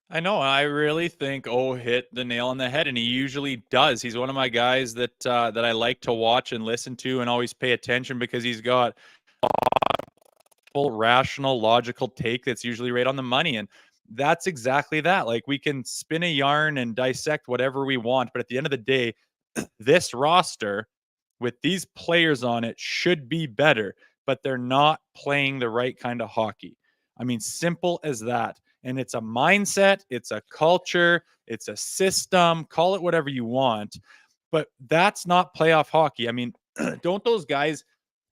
I know. I really think hit the nail on the head, and he usually does. He's one of my guys that I like to watch and listen to and always pay attention because he's got a full, rational, logical take that's usually right on the money. And that's exactly that. Like, we can spin a yarn and dissect whatever we want, but at the end of the day, this roster with these players on it should be better, but they're not playing the right kind of hockey. I mean, simple as that. And it's a mindset, it's a culture, it's a system, call it whatever you want. But that's not playoff hockey. I mean, don't those guys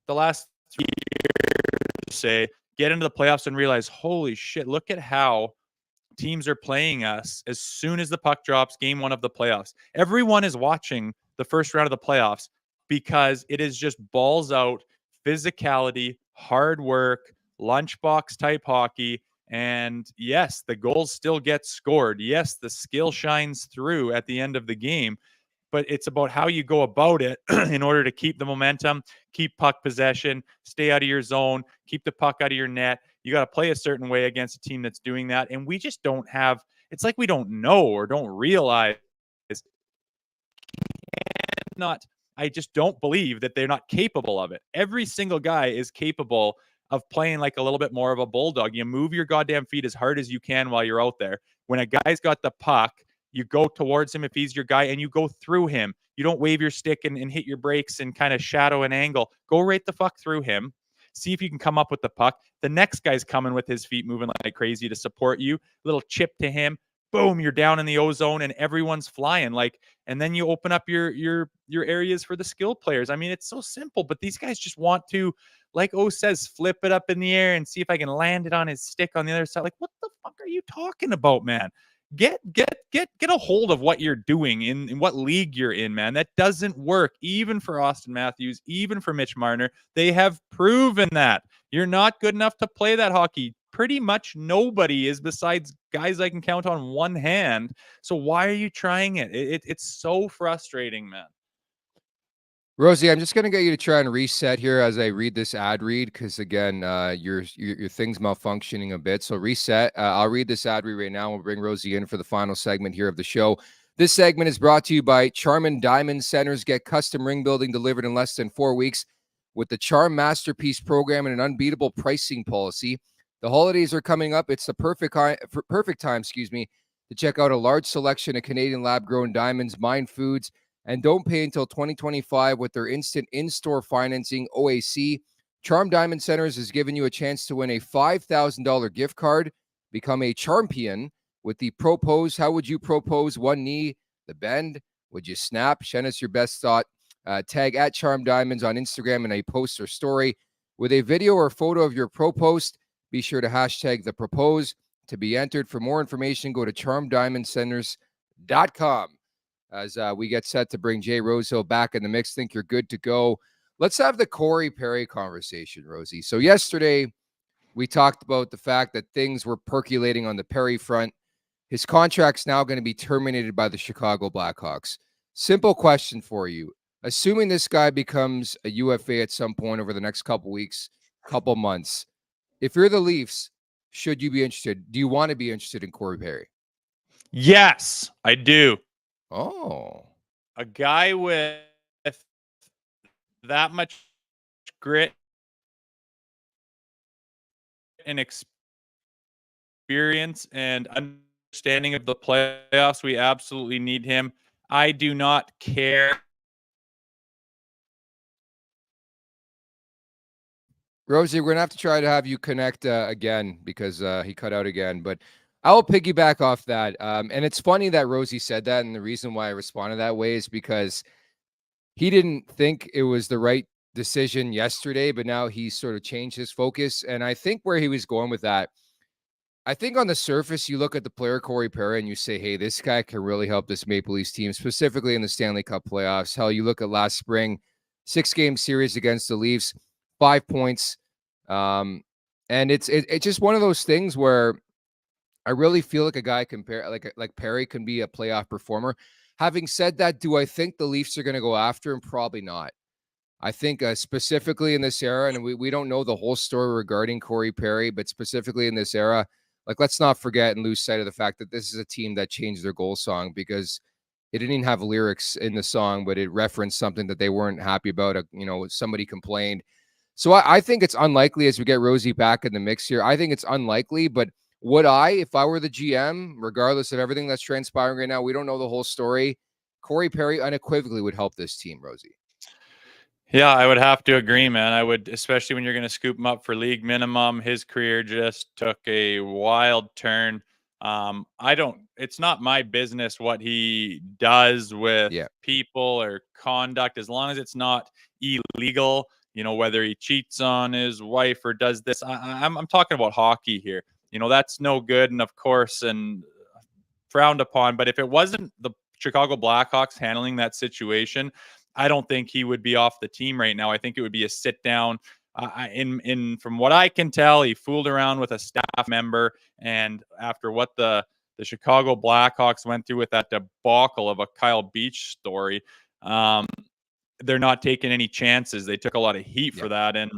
the last 3 years say, get into the playoffs and realize, holy shit, look at how teams are playing us as soon as the puck drops, game one of the playoffs. Everyone is watching the first round of the playoffs because it is just balls out, physicality, hard work, lunchbox type hockey. And yes, the goals still get scored. Yes, the skill shines through at the end of the game, but it's about how you go about it in order to keep the momentum, keep puck possession, stay out of your zone, keep the puck out of your net. You got to play a certain way against a team that's doing that. And we just don't have, it's like we don't know or don't realize. I just don't believe that they're not capable of it. Every single guy is capable of playing like a little bit more of a bulldog. You move your goddamn feet as hard as you can while you're out there. When a guy's got the puck, you go towards him if he's your guy and you go through him. You don't wave your stick and hit your brakes and kind of shadow an angle. Go right the fuck through him. See if you can come up with the puck. The next guy's coming with his feet moving like crazy to support you. Little chip to him. Boom, you're down in the ozone and everyone's flying. Like, and then you open up your areas for the skilled players. I mean, it's so simple, but these guys just want to, like says, flip it up in the air and see if I can land it on his stick on the other side. Like, what the fuck are you talking about, man? Get a hold of what you're doing in what league you're in, man. That doesn't work, even for Austin Matthews, even for Mitch Marner. They have proven that you're not good enough to play that hockey. Pretty much nobody is, besides guys I can count on one hand. So why are you trying it? It's so frustrating, man. Rosie, I'm just going to get you to try and reset here as I read this ad read, because again, your thing's malfunctioning a bit. So reset. I'll read this ad read right now. We'll bring Rosie in for the final segment here of the show. This segment is brought to you by Charmin Diamond Centers. Get custom ring building delivered in less than 4 weeks with the Charm Masterpiece program and an unbeatable pricing policy. The holidays are coming up. It's the perfect time, to check out a large selection of Canadian lab-grown diamonds, mined foods, and don't pay until 2025 with their instant in-store financing, OAC. Charm Diamond Centers has given you a chance to win a $5,000 gift card. Become a Charmpion with the Propose. How would you propose? One knee, the bend. Would you snap? Send us your best thought. Tag at Charm Diamonds on Instagram in a post or story with a video or photo of your propose. Be sure to hashtag the propose to be entered. For more information, go to charmdiamondcenters.com. As we get set to bring Jay Rosehill back in the mix. Think you're good to go. Let's have the Cory Perry conversation, Rosie. So yesterday, we talked about the fact that things were percolating on the Perry front. His contract's now going to be terminated by the Chicago Blackhawks. Simple question for you. Assuming this guy becomes a UFA at some point over the next couple weeks, couple months, if you're the Leafs, should you be interested? Do you want to be interested in Cory Perry? Yes, I do. Oh, a guy with that much grit and experience and understanding of the playoffs, we absolutely need him. I do not care. Rosie, we're going to have to try to have you connect again because he cut out again, but I'll piggyback off that. And it's funny that Rosie said that. And the reason why I responded that way is because he didn't think it was the right decision yesterday, but now he's sort of changed his focus. And I think where he was going with that, I think on the surface, you look at the player Cory Perry and you say, hey, this guy can really help this Maple Leafs team, specifically in the Stanley Cup playoffs. Hell, you look at last spring, 6-game series against the Leafs, 5 points. And it's just one of those things where I really feel like a guy like Perry can be a playoff performer. Having said that, do I think the Leafs are going to go after him? Probably not. I think specifically in this era, and we don't know the whole story regarding Cory Perry, but specifically in this era, like let's not forget and lose sight of the fact that this is a team that changed their goal song because it didn't even have lyrics in the song, but it referenced something that they weren't happy about. Somebody complained. So I think it's unlikely as we get Rosie back in the mix here. I think it's unlikely, but would I, if I were the GM, regardless of everything that's transpiring right now, we don't know the whole story, Cory Perry unequivocally would help this team, Rosie. Yeah, I would have to agree, man. I would, especially when you're going to scoop him up for league minimum. His career just took a wild turn. It's not my business what he does with people or conduct, as long as it's not illegal, whether he cheats on his wife or does this. I'm talking about hockey here. That's no good. And of course, and frowned upon. But if it wasn't the Chicago Blackhawks handling that situation, I don't think he would be off the team right now. I think it would be a sit down. From what I can tell, he fooled around with a staff member, and after what the Chicago Blackhawks went through with that debacle of a Kyle Beach story, they're not taking any chances. They took a lot of heat for that, and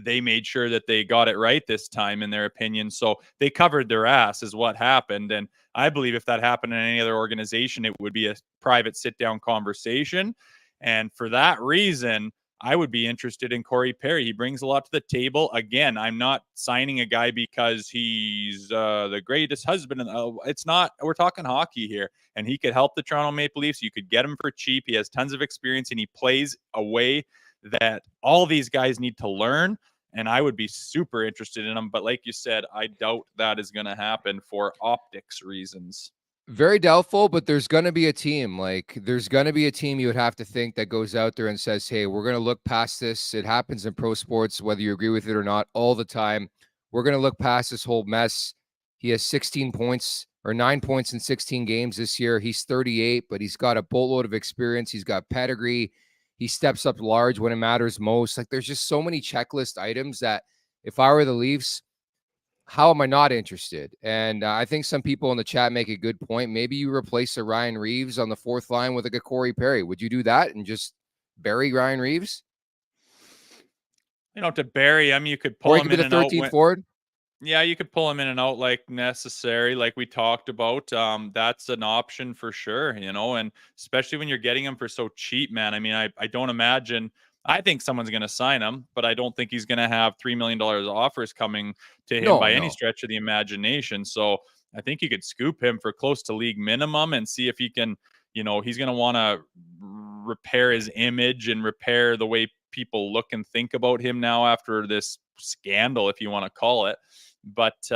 they made sure that they got it right this time, in their opinion. So they covered their ass is what happened. And I believe if that happened in any other organization, it would be a private sit-down conversation. And for that reason, I would be interested in Cory Perry. He brings a lot to the table. Again, I'm not signing a guy because he's the greatest husband. It's not. We're talking hockey here. And he could help the Toronto Maple Leafs. You could get him for cheap. He has tons of experience, and he plays a way that all these guys need to learn. And I would be super interested in him. But like you said, I doubt that is going to happen for optics reasons. Very doubtful, but there's going to be a team. There's going to be a team you would have to think that goes out there and says, hey, we're going to look past this. It happens in pro sports, whether you agree with it or not, all the time. We're going to look past this whole mess. He has 16 points or 9 points in 16 games this year. He's 38, but he's got a boatload of experience. He's got pedigree. He steps up large when it matters most. Like, there's just so many checklist items that if I were the Leafs, how am I not interested? And I think some people in the chat make a good point. Maybe you replace a Ryan Reeves on the fourth line with like a Cory Perry. Would you do that and just bury Ryan Reeves? You don't have to bury him. You could pull him in and out. 13th forward. Yeah, you could pull him in and out like necessary, like we talked about. That's an option for sure, and especially when you're getting him for so cheap, man. I mean, I don't imagine. I think someone's going to sign him, but I don't think he's going to have $3 million offers coming to him by any stretch of the imagination. So I think you could scoop him for close to league minimum and see if he can, he's going to want to repair his image and repair the way people look and think about him now after this scandal, if you want to call it. But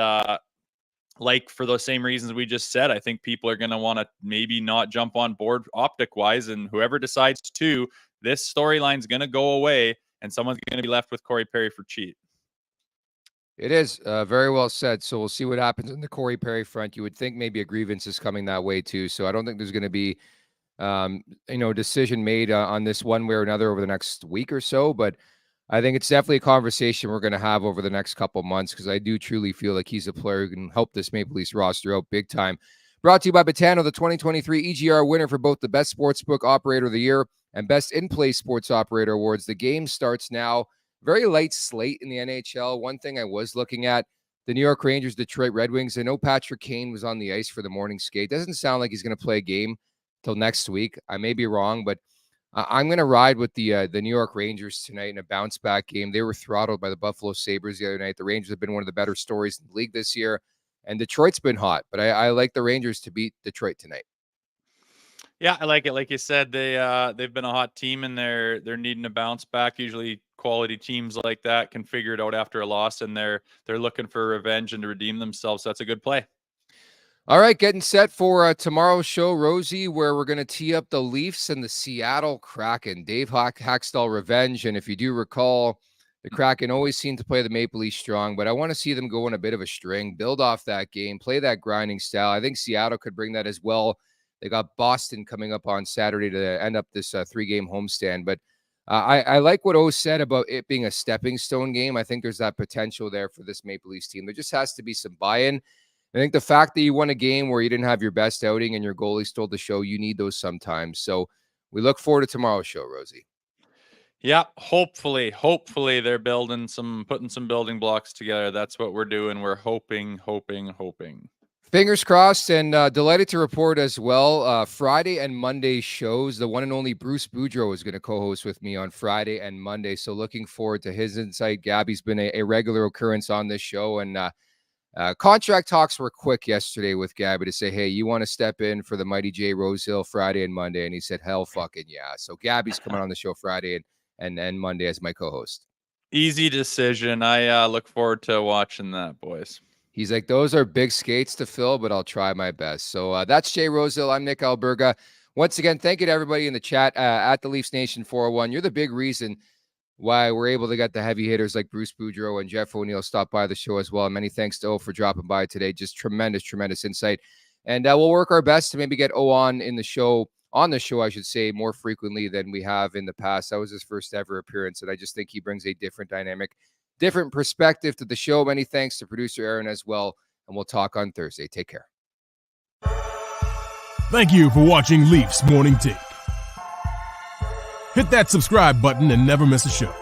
like for those same reasons we just said, I think people are going to want to maybe not jump on board optic wise, and whoever decides to, this storyline's going to go away and someone's going to be left with Cory Perry for cheap. It is very well said. So we'll see what happens in the Cory Perry front. You would think maybe a grievance is coming that way too. So I don't think there's going to be, decision made on this one way or another over the next week or so. But I think it's definitely a conversation we're going to have over the next couple months, because I do truly feel like he's a player who can help this Maple Leafs roster out big time. Brought to you by Betano, the 2023 EGR winner for both the Best Sportsbook Operator of the Year and Best In-Play Sports Operator Awards. The game starts now. Very light slate in the NHL. One thing I was looking at, the New York Rangers, Detroit Red Wings. I know Patrick Kane was on the ice for the morning skate. Doesn't sound like he's going to play a game till next week. I may be wrong, but I'm going to ride with the New York Rangers tonight in a bounce-back game. They were throttled by the Buffalo Sabres the other night. The Rangers have been one of the better stories in the league this year, and Detroit's been hot. But I like the Rangers to beat Detroit tonight. Yeah, I like it. Like you said, they've been a hot team, and they're needing a bounce back. Usually, quality teams like that can figure it out after a loss, and they're looking for revenge and to redeem themselves. So that's a good play. All right, getting set for tomorrow's show, Rosie, where we're going to tee up the Leafs and the Seattle Kraken. Dave Hackstall revenge. And if you do recall, the Kraken always seem to play the Maple Leafs strong, but I want to see them go on a bit of a string, build off that game, play that grinding style. I think Seattle could bring that as well. They got Boston coming up on Saturday to end up this 3-game homestand. But I like what O said about it being a stepping stone game. I think there's that potential there for this Maple Leafs team. There just has to be some buy-in. I think the fact that you won a game where you didn't have your best outing and your goalie stole the show, you need those sometimes. So we look forward to tomorrow's show, Rosie. Yeah, hopefully they're putting some building blocks together. That's what we're doing. We're hoping. Fingers crossed, and delighted to report as well. Friday and Monday shows. The one and only Bruce Boudreau is going to co-host with me on Friday and Monday. So looking forward to his insight. Gabby's been a regular occurrence on this show, and contract talks were quick yesterday with Gabby to say, hey, you want to step in for the mighty Jay Rosehill Friday and Monday? And he said, hell fucking yeah. So Gabby's coming on the show Friday and Monday as my co-host. Easy decision. I look forward to watching that, boys. He's like, those are big skates to fill, but I'll try my best. So that's Jay Rosehill. I'm Nick Alberga. Once again, thank you to everybody in the chat at the Leafs Nation 401. You're the big reason why we're able to get the heavy hitters like Bruce Boudreau and Jeff O'Neill stop by the show as well. And many thanks to O for dropping by today. Just tremendous insight. And we'll work our best to maybe get O on the show, I should say, more frequently than we have in the past. That was his first ever appearance, and I just think he brings a different dynamic, different perspective to the show. Many thanks to producer Aaron as well, and we'll talk on Thursday. Take care. Thank you for watching Leafs Morning Take. Hit that subscribe button and never miss a show.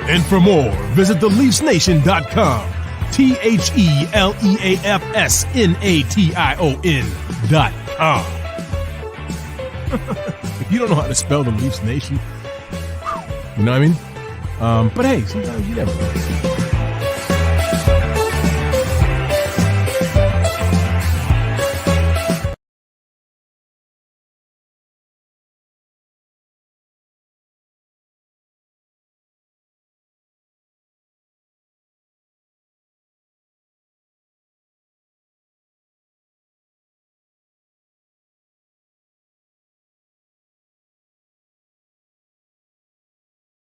And for more, visit theleafsnation.com. THELEAFSNATION.com. If you don't know how to spell the Leafs Nation, you know what I mean? But hey, sometimes you never know.